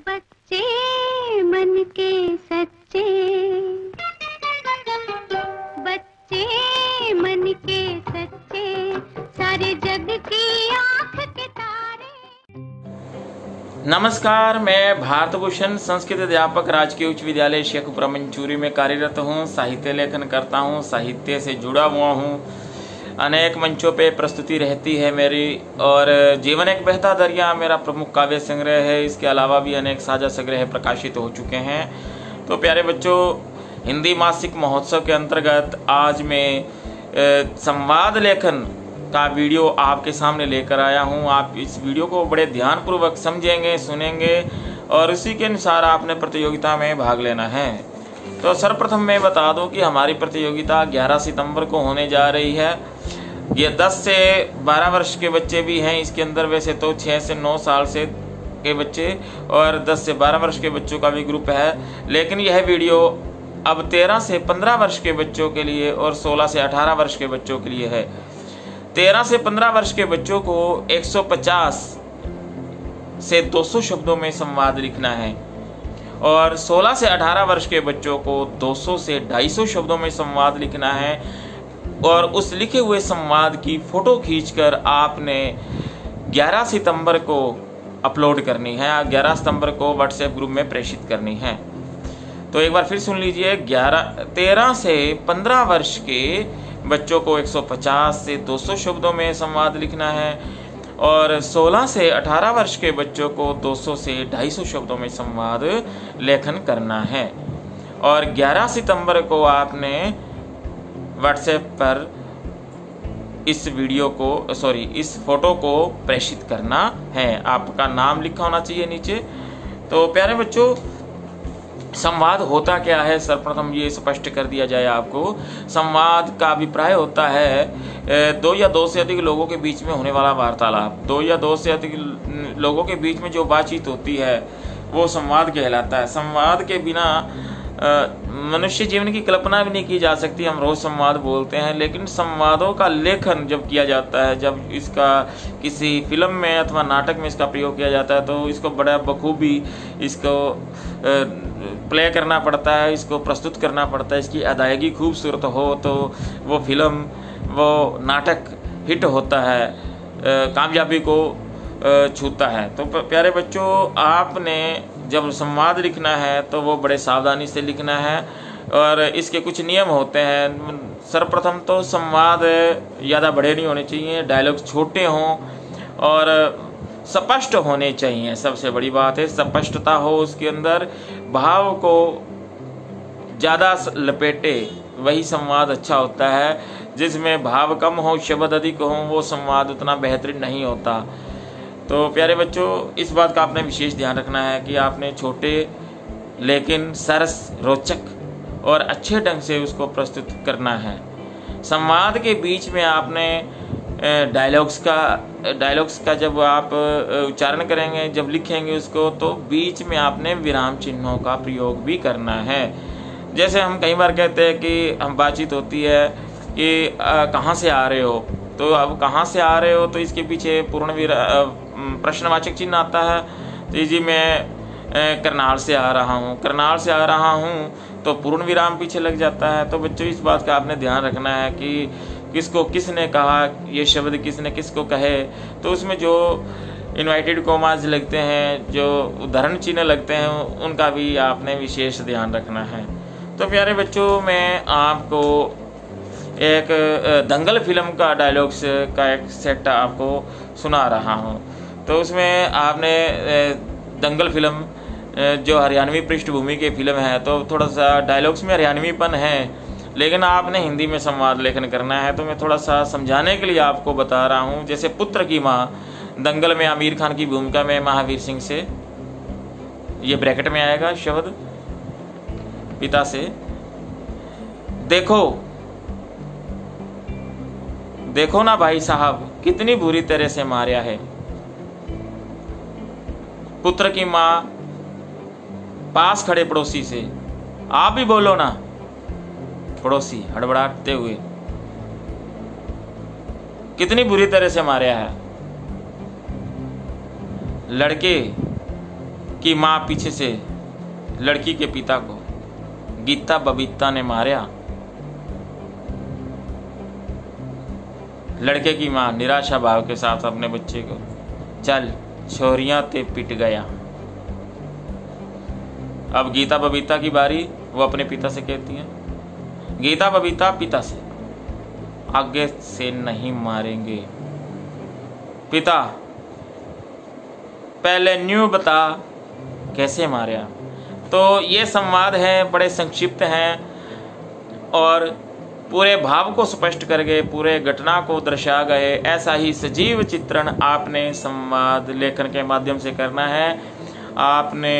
बच्चे मन के सच्चे, बच्चे मन के सच्चे, सारे जग की आंख के तारे। नमस्कार, मैं भारत भूषण संस्कृत अध्यापक राजकीय उच्च विद्यालय शेखपुरा मंचूरी में कार्यरत हूँ। साहित्य लेखन करता हूँ, साहित्य से जुड़ा हुआ हूँ। अनेक मंचों पे प्रस्तुति रहती है मेरी, और जीवन एक बहता दरिया मेरा प्रमुख काव्य संग्रह है। इसके अलावा भी अनेक साझा संग्रह प्रकाशित हो चुके हैं। तो प्यारे बच्चों, हिंदी मासिक महोत्सव के अंतर्गत आज मैं संवाद लेखन का वीडियो आपके सामने लेकर आया हूं। आप इस वीडियो को बड़े ध्यानपूर्वक समझेंगे, सुनेंगे और उसी के अनुसार आपने प्रतियोगिता में भाग लेना है। तो सर्वप्रथम मैं बता दूं कि हमारी प्रतियोगिता 11 सितंबर को होने जा रही है। ये 10 से 12 वर्ष के बच्चे भी हैं इसके अंदर। वैसे तो 6 से 9 साल से के बच्चे और 10 से 12 वर्ष के बच्चों का भी ग्रुप है, लेकिन यह वीडियो अब 13 से 15 वर्ष के बच्चों के लिए और 16 से 18 वर्ष के बच्चों के लिए है। 13 से 15 वर्ष के बच्चों को 150 से 200 शब्दों में संवाद लिखना है और 16 से 18 वर्ष के बच्चों को 200 से 250 शब्दों में संवाद लिखना है। और उस लिखे हुए संवाद की फोटो खींचकर आपने 11 सितंबर को अपलोड करनी है, 11 सितंबर को व्हाट्सएप ग्रुप में प्रेषित करनी है। तो एक बार फिर सुन लीजिए, 13 से 15 वर्ष के बच्चों को 150 से 200 शब्दों में संवाद लिखना है और 16 से 18 वर्ष के बच्चों को 200 से 250 शब्दों में संवाद लेखन करना है। और 11 सितंबर को आपने व्हाट्सएप पर इस फोटो को प्रेषित करना है। आपका नाम लिखा होना चाहिए नीचे। तो प्यारे बच्चों, संवाद होता क्या है, सर्वप्रथम ये स्पष्ट कर दिया जाए आपको। संवाद का अभिप्राय होता है 2 या 2 से अधिक लोगों के बीच में होने वाला वार्तालाप। 2 या 2 से अधिक लोगों के बीच में जो बातचीत होती है वो संवाद कहलाता है। संवाद के बिना मनुष्य जीवन की कल्पना भी नहीं की जा सकती। हम रोज संवाद बोलते हैं, लेकिन संवादों का लेखन जब किया जाता है, जब इसका किसी फिल्म में अथवा नाटक में इसका प्रयोग किया जाता है, तो इसको बड़ा बखूबी इसको प्ले करना पड़ता है, इसको प्रस्तुत करना पड़ता है। इसकी अदायगी खूबसूरत हो तो वो फिल्म, वो नाटक हिट होता है, कामयाबी को छूता है। तो प्यारे बच्चों, आपने जब संवाद लिखना है तो वो बड़े सावधानी से लिखना है और इसके कुछ नियम होते हैं। सर्वप्रथम तो संवाद ज़्यादा बड़े नहीं होने चाहिए, डायलॉग छोटे हों और स्पष्ट होने चाहिए। सबसे बड़ी बात है स्पष्टता हो उसके अंदर, भाव को ज़्यादा लपेटे वही संवाद अच्छा होता है। जिसमें भाव कम हो, शब्द अधिक हो, वो संवाद उतना बेहतरीन नहीं होता। तो प्यारे बच्चों, इस बात का आपने विशेष ध्यान रखना है कि आपने छोटे लेकिन सरस, रोचक और अच्छे ढंग से उसको प्रस्तुत करना है। संवाद के बीच में आपने डायलॉग्स का जब आप उच्चारण करेंगे, जब लिखेंगे उसको, तो बीच में आपने विराम चिन्हों का प्रयोग भी करना है। जैसे हम कई बार कहते हैं कि हम बातचीत होती है कि कहाँ से आ रहे हो, तो अब कहाँ से आ रहे हो तो इसके पीछे प्रश्नवाचक चिन्ह आता है। तो जी मैं करनाल से आ रहा हूँ, करनाल से आ रहा हूँ, तो पूर्ण विराम पीछे लग जाता है। तो बच्चों, इस बात का आपने ध्यान रखना है कि किसको किसने कहा, ये शब्द किसने किसको कहे। तो उसमें जो इन्वर्टेड कॉमास लगते हैं, जो उदाहरण चिन्ह लगते हैं, उनका भी आपने विशेष ध्यान रखना है। तो प्यारे बच्चों, मैं आपको एक दंगल फिल्म का डायलॉग्स का एक सेट आपको सुना रहा हूँ। तो उसमें आपने दंगल फिल्म जो हरियाणवी पृष्ठभूमि की फिल्म है, तो थोड़ा सा डायलॉग्स में हरियाणवीपन है, लेकिन आपने हिंदी में संवाद लेखन करना है। तो मैं थोड़ा सा समझाने के लिए आपको बता रहा हूँ। जैसे पुत्र की माँ, दंगल में आमिर खान की भूमिका में महावीर सिंह से, ये ब्रैकेट में आएगा शब्द, पिता से, देखो ना भाई साहब कितनी बुरी तरह से मारा है। पुत्र की माँ पास खड़े पड़ोसी से, आप भी बोलो ना। पड़ोसी हड़बड़ाते हुए, कितनी बुरी तरह से मारा है। लड़के कि माँ पीछे से लड़की के पिता को गीता बबीता ने मारा। लड़के की माँ निराशा भाव के साथ अपने बच्चे को, चल छोरियां ते पिट गया। अब गीता बबीता की बारी, वो अपने पिता से कहती है, गीता बबीता पिता से, आगे से नहीं मारेंगे। पिता पहले न्यू बता कैसे मारा। तो ये संवाद है, बड़े संक्षिप्त हैं और पूरे भाव को स्पष्ट कर गए, पूरे घटना को दर्शा गए। ऐसा ही सजीव चित्रण आपने संवाद लेखन के माध्यम से करना है। आपने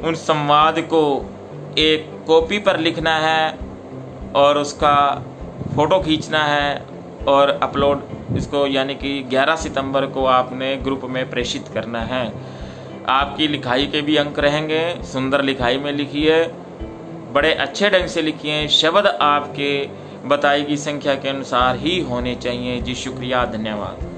उन संवाद को एक कॉपी पर लिखना है और उसका फोटो खींचना है और अपलोड इसको, यानी कि 11 सितंबर को आपने ग्रुप में प्रेषित करना है। आपकी लिखाई के भी अंक रहेंगे। सुंदर लिखाई में लिखिए, बड़े अच्छे ढंग से लिखिए, शब्द आपके बताई गई संख्या के अनुसार ही होने चाहिए। जी शुक्रिया, धन्यवाद।